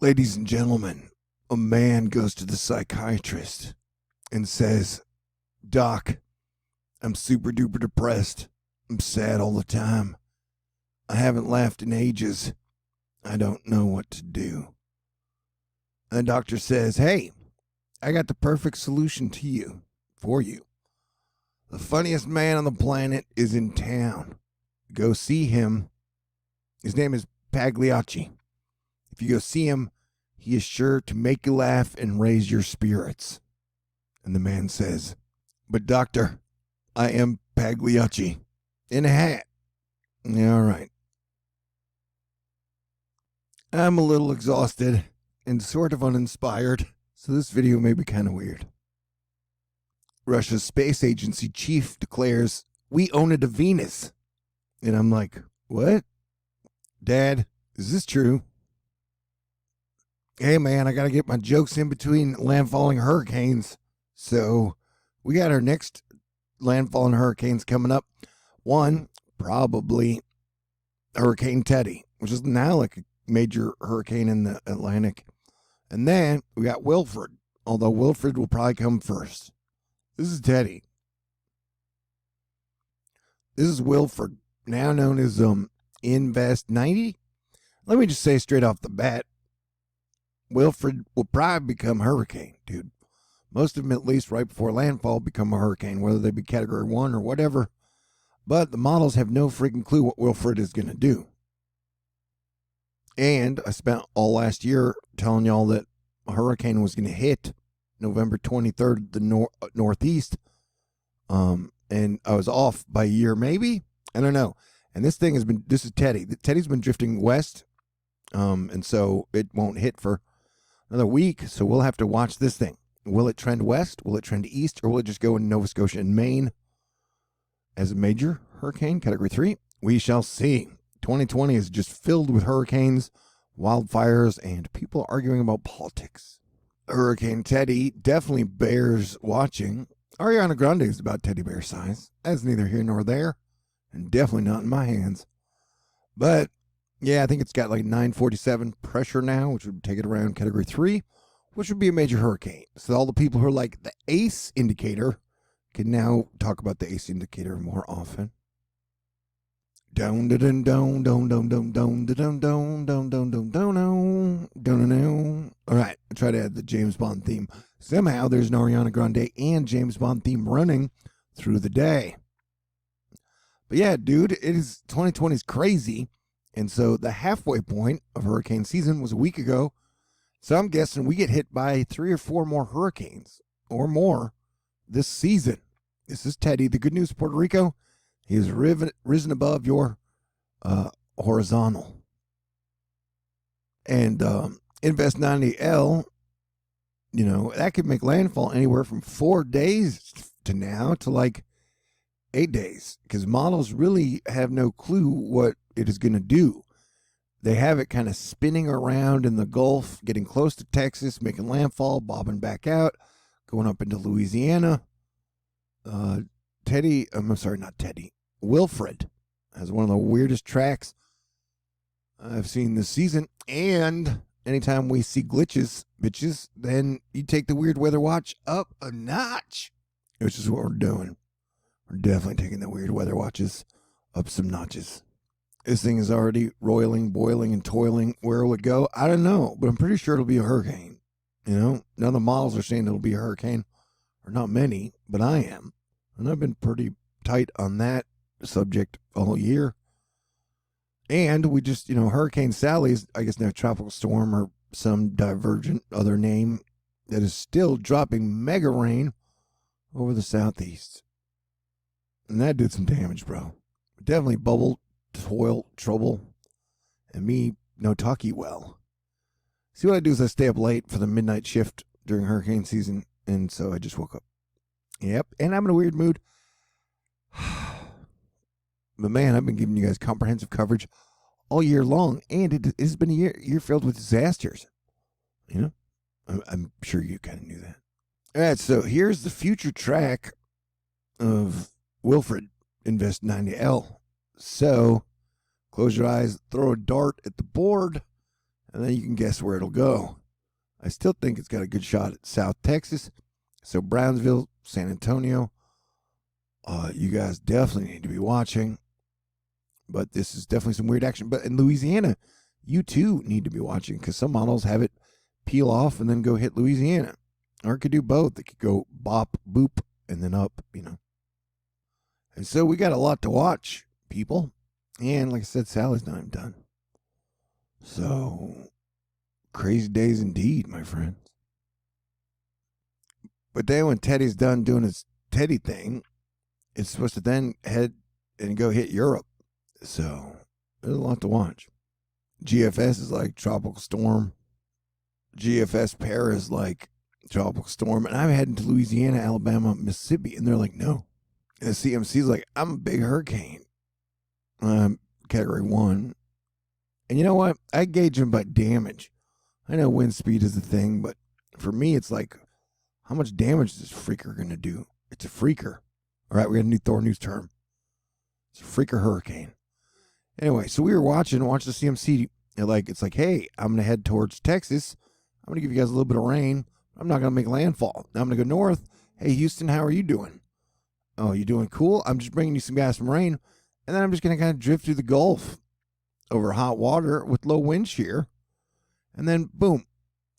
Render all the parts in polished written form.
Ladies and gentlemen, a man goes to the psychiatrist and says, Doc, I'm super duper depressed. I'm sad all the time. I haven't laughed in ages. I don't know what to do. And the doctor says, hey, I got the perfect solution for you. The funniest man on the planet is in town. Go see him. His name is Pagliacci. If you go see him, he is sure to make you laugh and raise your spirits. And the man says, but doctor, I am Pagliacci. In a hat. Yeah, all right. I'm a little exhausted and sort of uninspired, so this video may be kind of weird. Russia's space agency chief declares, we own it to Venus. And I'm like, what? Dad, is this true? Hey, man, I got to get my jokes in between landfalling hurricanes. So we got our next landfalling hurricanes coming up. One, probably Hurricane Teddy, which is now like a major hurricane in the Atlantic. And then we got Wilfred, although Wilfred will probably come first. This is Teddy. This is Wilfred, now known as Invest 90. Let me just say straight off the bat, Wilfred will probably become hurricane, dude. Most of them, at least right before landfall, become a hurricane, whether they be category 1 or whatever. But the models have no freaking clue what Wilfred is going to do. And I spent all last year telling y'all that a hurricane was going to hit November 23rd, the northeast. And I was off by a year, maybe? I don't know. And this is Teddy. Teddy's been drifting west. And so it won't hit for another week. So we'll have to watch this thing. Will it trend west? Will it trend east? Or will it just go in Nova Scotia and Maine as a major hurricane, category 3? We shall see. 2020 is just filled with hurricanes, wildfires, and people arguing about politics. Hurricane Teddy definitely bears watching. Ariana Grande is about teddy bear size. That's neither here nor there, and definitely not in my hands. But, yeah, I think it's got like 947 pressure now, which would take it around category 3, which would be a major hurricane. So all the people who are like the ACE indicator can now talk about the ACE indicator more often. Don don don don don don don don don don don don don don. All right, I try to add the James Bond theme. Somehow there's an Ariana Grande and James Bond theme running through the day. But yeah, dude, 2020 is crazy, and so the halfway point of hurricane season was a week ago. So I'm guessing we get hit by 3 or 4 more hurricanes or more this season. This is Teddy. The good news, Puerto Rico. He has risen above your horizontal. And Invest 90L, that could make landfall anywhere from 4 days to now to like 8 days. Because models really have no clue what it is going to do. They have it kind of spinning around in the Gulf, getting close to Texas, making landfall, bobbing back out, going up into Louisiana. Wilfred has one of the weirdest tracks I've seen this season. And anytime we see glitches, bitches, then you take the weird weather watch up a notch, which is what we're doing. We're definitely taking the weird weather watches up some notches. This thing is already roiling, boiling, and toiling. Where will it go? I don't know, but I'm pretty sure it'll be a hurricane. None of the models are saying it'll be a hurricane, or not many, but I am. And I've been pretty tight on that subject all year. And we just, Hurricane Sally's, I guess now tropical storm or some divergent other name that is still dropping mega rain over the southeast. And that did some damage, bro. Definitely bubble, toil, trouble, and me no talkie well. See, what I do is I stay up late for the midnight shift during hurricane season, and so I just woke up. Yep, and I'm in a weird mood. But man, I've been giving you guys comprehensive coverage all year long, and it has been a year filled with disasters. I'm sure you kind of knew that. All right, so here's the future track of Wilfred Invest 90L. So close your eyes, throw a dart at the board, and then you can guess where it'll go. I still think it's got a good shot at South Texas. So Brownsville, San Antonio, you guys definitely need to be watching. But this is definitely some weird action. But in Louisiana, you too need to be watching, because some models have it peel off and then go hit Louisiana. Or it could do both. It could go bop, boop, and then up, And so we got a lot to watch, people. And like I said, Sally's not even done. So, crazy days indeed, my friends. But then when Teddy's done doing his Teddy thing, it's supposed to then head and go hit Europe. So, there's a lot to watch. GFS is like tropical storm. GFS pair is like tropical storm. And I'm heading to Louisiana, Alabama, Mississippi. And they're like, no. And the CMC is like, I'm a big hurricane. Category 1. And you know what? I gauge them by damage. I know wind speed is the thing, but for me, it's like, how much damage is this freaker going to do? It's a freaker. All right, we got a new THORnews term. It's a freaker hurricane. Anyway, so we were watching the CMC. It's like, hey, I'm going to head towards Texas. I'm going to give you guys a little bit of rain. I'm not going to make landfall. Now I'm going to go north. Hey, Houston, how are you doing? Oh, you doing cool? I'm just bringing you some gas from rain. And then I'm just going to kind of drift through the Gulf over hot water with low wind shear. And then, boom,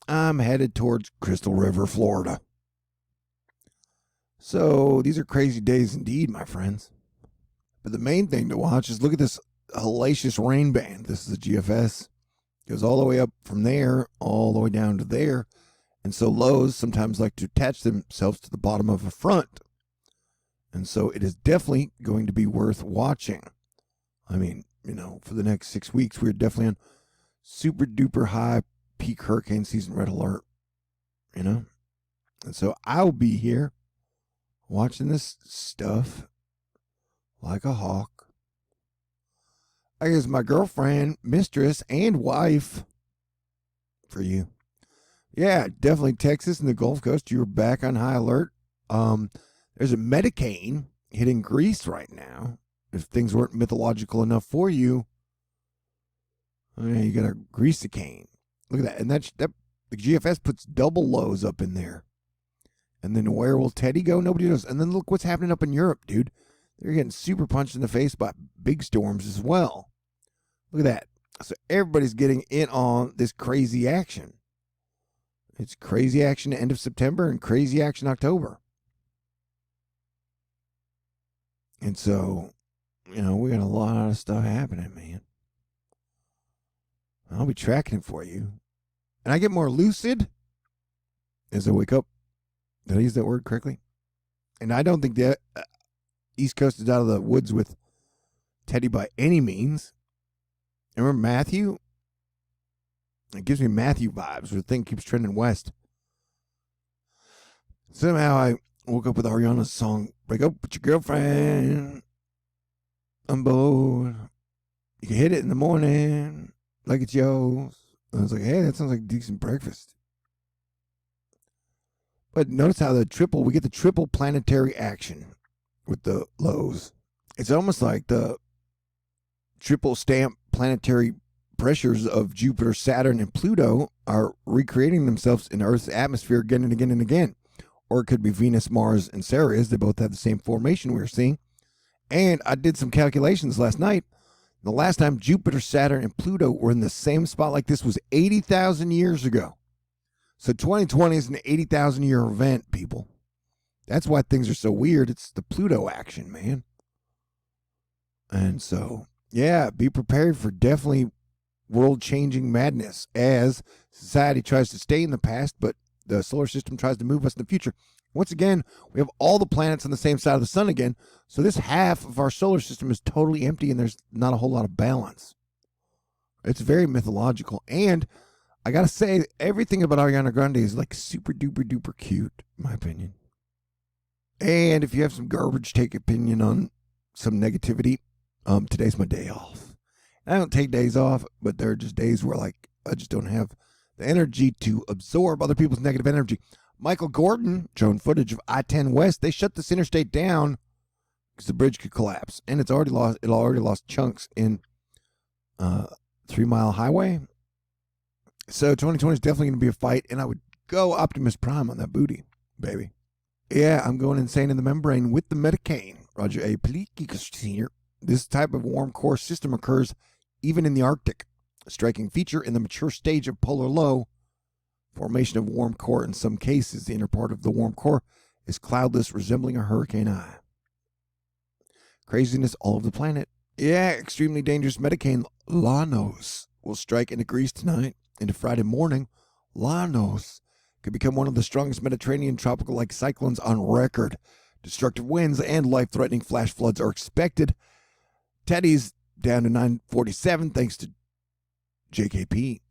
I'm headed towards Crystal River, Florida. So these are crazy days indeed, my friends. But the main thing to watch is look at this hellacious rain band. This is the GFS. It goes all the way up from there, all the way down to there. And so lows sometimes like to attach themselves to the bottom of a front. And so it is definitely going to be worth watching. I mean, for the next 6 weeks, we're definitely on super duper high peak hurricane season red alert. And so I'll be here watching this stuff like a hawk. I guess my girlfriend, mistress, and wife for you. Yeah, definitely Texas and the Gulf Coast. You're back on high alert. There's a Medicane hitting Greece right now. If things weren't mythological enough for you, you got a Greasicane. Look at that. And that the GFS puts double lows up in there. And then where will Teddy go? Nobody knows. And then look what's happening up in Europe, dude. They're getting super punched in the face by big storms as well. Look at that. So everybody's getting in on this crazy action. It's crazy action end of September and crazy action October. And so, we got a lot of stuff happening, man. I'll be tracking it for you. And I get more lucid as I wake up. Did I use that word correctly? And I don't think the East Coast is out of the woods with Teddy by any means. And remember Matthew? It gives me Matthew vibes where the thing keeps trending west. Somehow I woke up with Ariana's song, Break Up With Your Girlfriend. I'm bored. You can hit it in the morning like it's yours. And I was like, hey, that sounds like a decent breakfast. But notice how we get the triple planetary action with the lows. It's almost like the triple stamp planetary pressures of Jupiter, Saturn, and Pluto are recreating themselves in Earth's atmosphere again and again and again. Or it could be Venus, Mars, and Ceres. They both have the same formation we're seeing. And I did some calculations last night. The last time Jupiter, Saturn, and Pluto were in the same spot like this was 80,000 years ago. So 2020 is an 80,000 year event, people. That's why things are so weird. It's the Pluto action, man. And so, yeah, be prepared for definitely world-changing madness as society tries to stay in the past, but the solar system tries to move us in the future. Once again, we have all the planets on the same side of the sun again, so this half of our solar system is totally empty and there's not a whole lot of balance. It's very mythological, and I gotta say, everything about Ariana Grande is like super duper duper cute, in my opinion. And if you have some garbage take opinion on some negativity, today's my day off. I don't take days off, but there are just days where I just don't have the energy to absorb other people's negative energy. Michael Gordon, drone footage of I-10 West, they shut this interstate down because the bridge could collapse. And it already lost chunks in 3 Mile Highway. So 2020 is definitely going to be a fight, and I would go Optimus Prime on that booty, baby. Yeah, I'm going insane in the membrane with the Medicane. Roger A. Pagliacci Sr. This type of warm core system occurs even in the Arctic. A striking feature in the mature stage of polar low formation of warm core. In some cases, the inner part of the warm core is cloudless, resembling a hurricane eye. Craziness all over the planet. Yeah, extremely dangerous Medicane Lanos will strike into Greece tonight. Into Friday morning, Lanos could become one of the strongest Mediterranean tropical-like cyclones on record. Destructive winds and life-threatening flash floods are expected. Teddy's down to 947 thanks to JKP.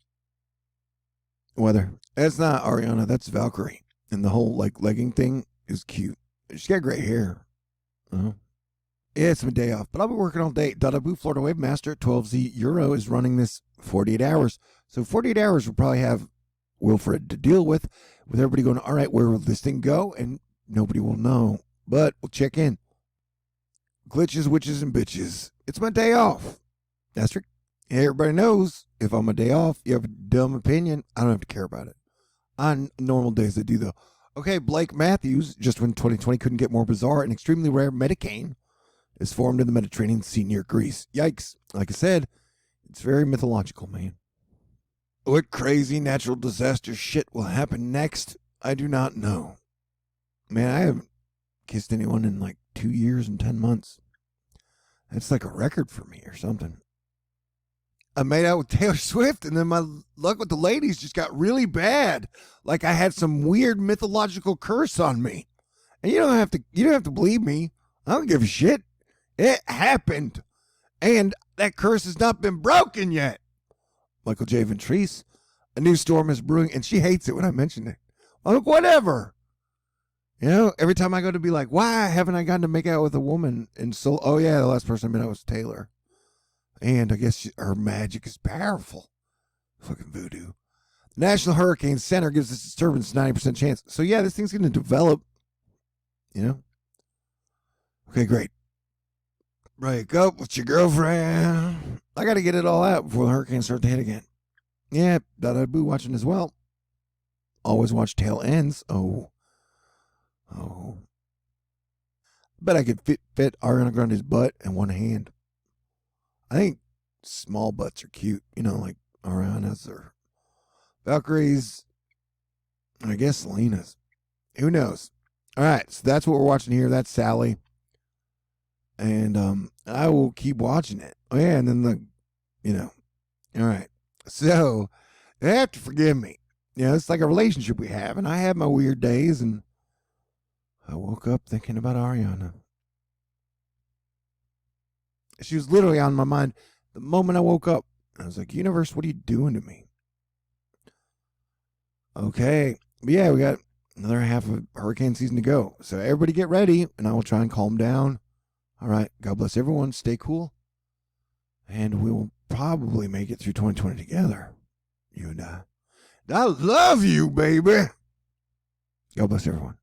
Weather. That's not Ariana, that's Valkyrie. And the whole legging thing is cute. She's got great hair. Yeah, it's my day off, but I'll be working all day. Dadabu Florida Wave Master 12Z Euro is running this 48 hours. So 48 hours we'll probably have Wilfred to deal with everybody going, all right, where will this thing go? And nobody will know. But we'll check in. Glitches, witches, and bitches. It's my day off. Asterisk. Everybody knows if on my day off, you have a dumb opinion, I don't have to care about it. On normal days, I do, though. Okay, Blake Matthews, just when 2020 couldn't get more bizarre, an extremely rare Medicane is formed in the Mediterranean Sea near Greece. Yikes. Like I said, it's very mythological, man. What crazy natural disaster shit will happen next? I do not know. Man, I haven't kissed anyone in like 2 years and 10 months. That's like a record for me or something. I made out with Taylor Swift, and then my luck with the ladies just got really bad. Like I had some weird mythological curse on me. And you don't have to believe me. I don't give a shit. It happened. And that curse has not been broken yet. Michael J. Ventrice, a new storm is brewing, and she hates it when I mention it. I'm like, whatever. You know, every time I go to be like, why haven't I gotten to make out with a woman? And so, oh yeah, the last person I met out was Taylor. And I guess her magic is powerful. Fucking voodoo. The National Hurricane Center gives this disturbance a 90% chance. So yeah, this thing's going to develop. You know? Okay, great. Break up with your girlfriend. I got to get it all out before the hurricanes start to hit again. Yeah, Dada-Boo watching as well. Always watch tail ends. Oh. Bet I could fit Ariana Grande's butt in one hand. I think small butts are cute. You know, like Ariana's or Valkyrie's. I guess Selena's. Who knows? All right, so that's what we're watching here. That's Sally. And I will keep watching it. Oh, yeah, and then all right. So, they have to forgive me. You know, it's like a relationship we have, and I have my weird days, and I woke up thinking about Ariana. She was literally on my mind the moment I woke up. I was like, universe, what are you doing to me? Okay. But yeah, we got another half of hurricane season to go. So everybody get ready, and I will try and calm down. All right. God bless everyone. Stay cool. And we will probably make it through 2020 together. You and I. I love you, baby. God bless everyone.